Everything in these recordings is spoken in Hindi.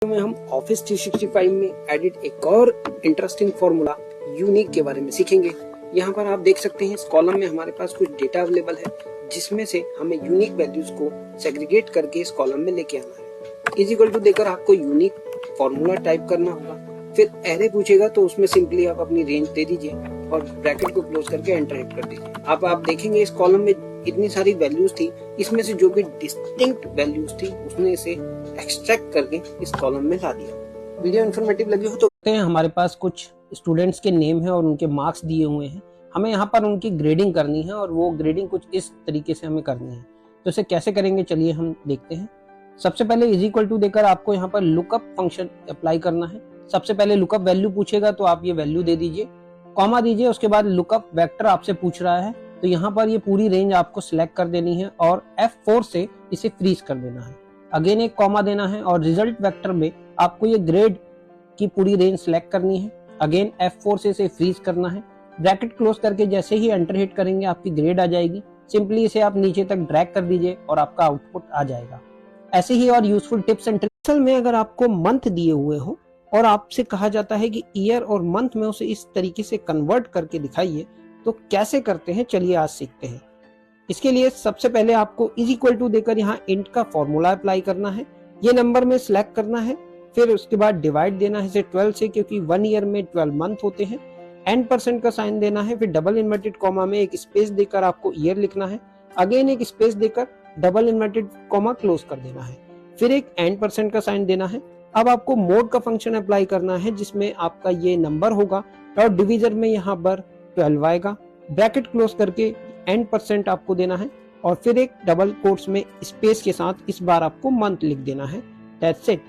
में हम ऑफिस 365 में एडिट एक और इंटरेस्टिंग फॉर्मूला यूनिक के बारे में सीखेंगे। यहाँ पर आप देख सकते हैं इस कॉलम में हमारे पास कुछ डेटा अवेलेबल है जिसमें से हमें यूनिक वैल्यूज को सेग्रीगेट करके इस कॉलम में लेके आना है। इज इक्वल टू देकर आपको यूनिक फॉर्मूला टाइप करना होगा, फिर एरे पूछेगा तो उसमें सिंपली आप अपनी रेंज दे दीजिए और ब्रैकेट को क्लोज करके एंटर हिट कर दीजिए। अब आप देखेंगे इस कॉलम में इतनी सारी वैल्यूज थी, इसमें से जो भी डिस्टिंक्ट वैल्यूज थी उसने इसे एक्सट्रैक्ट करके इस कॉलम में ला दिया। वीडियो इन्फॉर्मेटिव लगी हो तो हमारे पास कुछ स्टूडेंट्स के नेम है और उनके मार्क्स दिए हुए हैं। हमें यहाँ पर उनकी ग्रेडिंग करनी है और वो ग्रेडिंग कुछ इस तरीके से हमें करनी है। तो इसे कैसे करेंगे चलिए हम देखते हैं। सबसे पहले इज इक्वल टू देकर आपको यहाँ पर लुकअप फंक्शन अप्लाई करना है। सबसे पहले लुकअप वैल्यू पूछेगा तो आप ये वैल्यू दे दीजिए, कॉमा दीजिए, उसके बाद लुकअप वेक्टर आपसे पूछ रहा है तो यहाँ पर ये पूरी रेंज आपको सिलेक्ट कर देनी है और F4 से इसे फ्रीज कर देना है। अगेन एक कॉमा देना है और रिजल्ट वेक्टर में आपको ये ग्रेड की पूरी रेंज सिलेक्ट करनी है। अगेन F4 से इसे फ्रीज करना है। ब्रैकेट क्लोज करके जैसे ही एंटर हिट करेंगे आपकी ग्रेड आ जाएगी। सिंपली इसे आप नीचे तक ड्रैग कर दीजिए और आपका आउटपुट आ जाएगा। ऐसे ही और यूजफुल टिप्स एंड ट्रिक्स में अगर आपको मंथ दिए हुए हो और आपसे कहा जाता है कि ईयर और मंथ में उसे इस तरीके से कन्वर्ट करके दिखाइए तो कैसे करते हैं चलिए आज सीखते हैं। इसके लिए सबसे पहले आपको इज इक्वल टू देकर यहाँ इंट का फॉर्मूला अप्लाई करना है। ये नंबर में सिलेक्ट करना है, फिर उसके बाद डिवाइड देना है इसे 12 से, क्योंकि 1 ईयर में 12 मंथ होते हैं। एंड % का साइन देना है, फिर डबल इन्वर्टेड कॉमा में एक स्पेस देकर आपको ईयर लिखना है। अगेन एक स्पेस देकर डबल इन्वर्टेड कॉमा क्लोज कर देना है, फिर एक एंड % का साइन देना है। अब आपको मोड का फंक्शन अप्लाई करना है जिसमें आपका ये नंबर होगा और डिवीजन में यहाँ पर 12 आएगा। ब्रैकेट क्लोज करके एंड % आपको देना है और फिर एक डबल कोट्स में स्पेस के साथ इस बार आपको मंथ लिख देना है। That's it.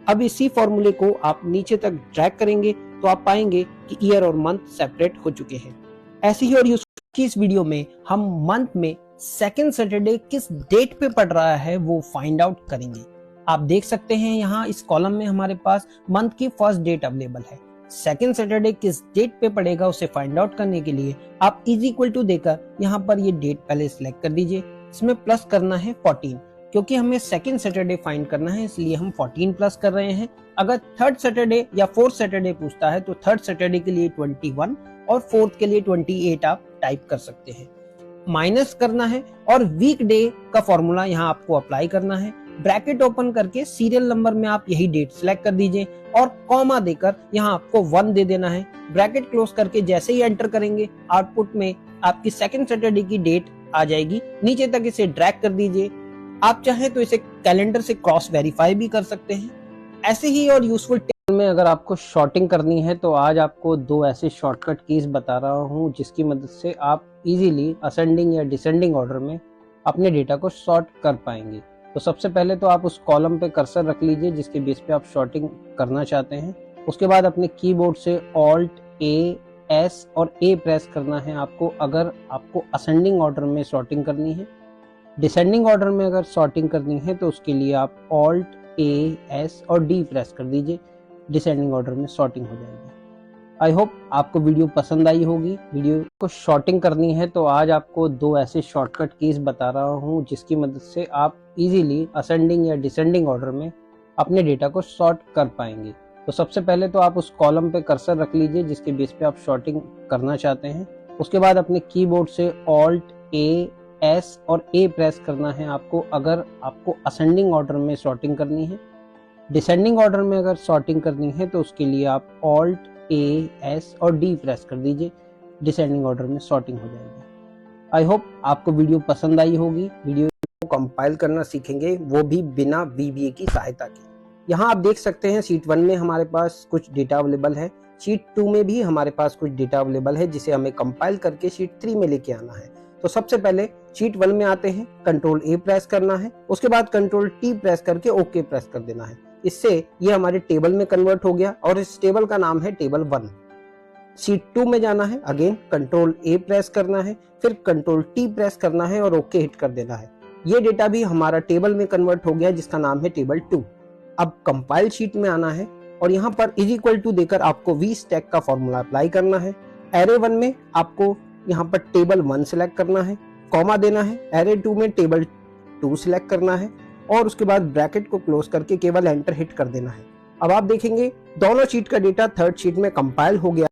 अब इसी फॉर्मूले को आप नीचे तक ड्रैग करेंगे तो आप पाएंगे कि ईयर और मंथ सेपरेट हो चुके हैं। ऐसी ही और यूजफुल की इस वीडियो में हम मंथ में सेकंड सैटरडे किस डेट पे पड़ रहा है वो फाइंड आउट करेंगे। आप देख सकते हैं यहाँ इस कॉलम में हमारे पास मंथ की फर्स्ट डेट अवेलेबल है। सेकंड सैटरडे किस डेट पे पड़ेगा उसे फाइंड आउट करने के लिए आप इज इक्वल टू देकर यहाँ पर ये डेट पहले सिलेक्ट कर दीजिए। इसमें प्लस करना है 14, क्योंकि हमें सेकंड सैटरडे फाइंड करना है इसलिए हम 14 प्लस कर रहे हैं। अगर थर्ड सैटरडे या फोर्थ सैटरडे पूछता है तो थर्ड सैटरडे के लिए 21 और फोर्थ के लिए 28 आप टाइप कर सकते हैं। माइनस करना है और वीक डे का फॉर्मूला यहाँ आपको अप्लाई करना है। ब्रैकेट ओपन करके सीरियल नंबर में आप यही डेट सिलेक्ट कर दीजिए और कॉमा देकर यहाँ आपको 1 दे देना है। ब्रैकेट क्लोज करके जैसे ही एंटर करेंगे आउटपुट में आपकी सेकंड सैटरडे की डेट आ जाएगी। नीचे तक इसे ड्रैग कर दीजिए। आप चाहें तो इसे कैलेंडर से क्रॉस वेरीफाई भी कर सकते हैं। ऐसे ही और यूजफुल टिप्स में अगर आपको शॉर्टिंग करनी है तो आज आपको 2 ऐसे शॉर्टकट कीज बता रहा हूँ जिसकी मदद से आप इजीली असेंडिंग या डिसेंडिंग ऑर्डर में अपने डेटा को सॉर्ट कर पाएंगे। तो सबसे पहले तो आप उस कॉलम पे कर्सर रख लीजिए जिसके बेस पे आप शॉर्टिंग करना चाहते हैं। उसके बाद अपने कीबोर्ड से Alt A S और A प्रेस करना है आपको अगर आपको असेंडिंग ऑर्डर में सॉर्टिंग करनी है। डिसेंडिंग ऑर्डर में अगर सॉर्टिंग करनी है तो उसके लिए आप Alt A S और D प्रेस कर दीजिए। डिसेंडिंग ऑर्डर में सॉर्टिंग हो जाएगी। आई होप आपको वीडियो पसंद आई होगी। वीडियो को शॉर्टिंग करनी है तो आज आपको 2 ऐसे शॉर्टकट कीज बता रहा हूँ जिसकी मदद से आप इजीली असेंडिंग या डिसेंडिंग ऑर्डर में अपने डेटा को सॉर्ट कर पाएंगे। तो सबसे पहले तो आप उस कॉलम पे कर्सर रख लीजिए जिसके बेस पे आप शॉर्टिंग करना चाहते हैं। उसके बाद अपने कीबोर्ड से Alt A S और A प्रेस करना है आपको अगर आपको असेंडिंग ऑर्डर में सॉर्टिंग करनी है। डिसेंडिंग ऑर्डर में अगर सॉर्टिंग करनी है तो उसके लिए आप Alt A S और D प्रेस कर दीजिए। डिसेंडिंग ऑर्डर में सॉर्टिंग हो जाएगी। आई होप आपको वीडियो पसंद आई होगी। वीडियो को कंपाइल करना सीखेंगे, वो भी बिना VBA की सहायता के। यहाँ आप देख सकते हैं शीट 1 में हमारे पास कुछ डेटा अवेलेबल है, शीट 2 में भी हमारे पास कुछ डेटा अवेलेबल है जिसे हमें कंपाइल करके शीट 3 में लेके आना है। तो सबसे पहले शीट 1 में आते हैं, कंट्रोल A प्रेस करना है, उसके बाद कंट्रोल T प्रेस करके ओके प्रेस कर देना है। इससे ये हमारे टेबल में कन्वर्ट हो गया और इस टेबल का नाम है टेबल 1। शीट 2 में जाना है, अगेन कंट्रोल A प्रेस करना है, फिर कंट्रोल T प्रेस करना है और ओके हिट कर देना है। ये डेटा भी हमारा टेबल में कन्वर्ट हो गया जिसका नाम है टेबल 2। अब कंपाइल शीट में आना है और यहाँ पर इज इक्वल टू देकर आपको V स्टैक का फॉर्मूला अप्लाई करना है। एरे 1 में आपको यहाँ पर टेबल 1 सिलेक्ट करना है, कॉमा देना है। एरे 2 में टेबल 2 सिलेक्ट करना है और उसके बाद ब्रैकेट को क्लोज करके केवल एंटर हिट कर देना है। अब आप देखेंगे दोनों शीट का डेटा थर्ड शीट में कंपाइल हो गया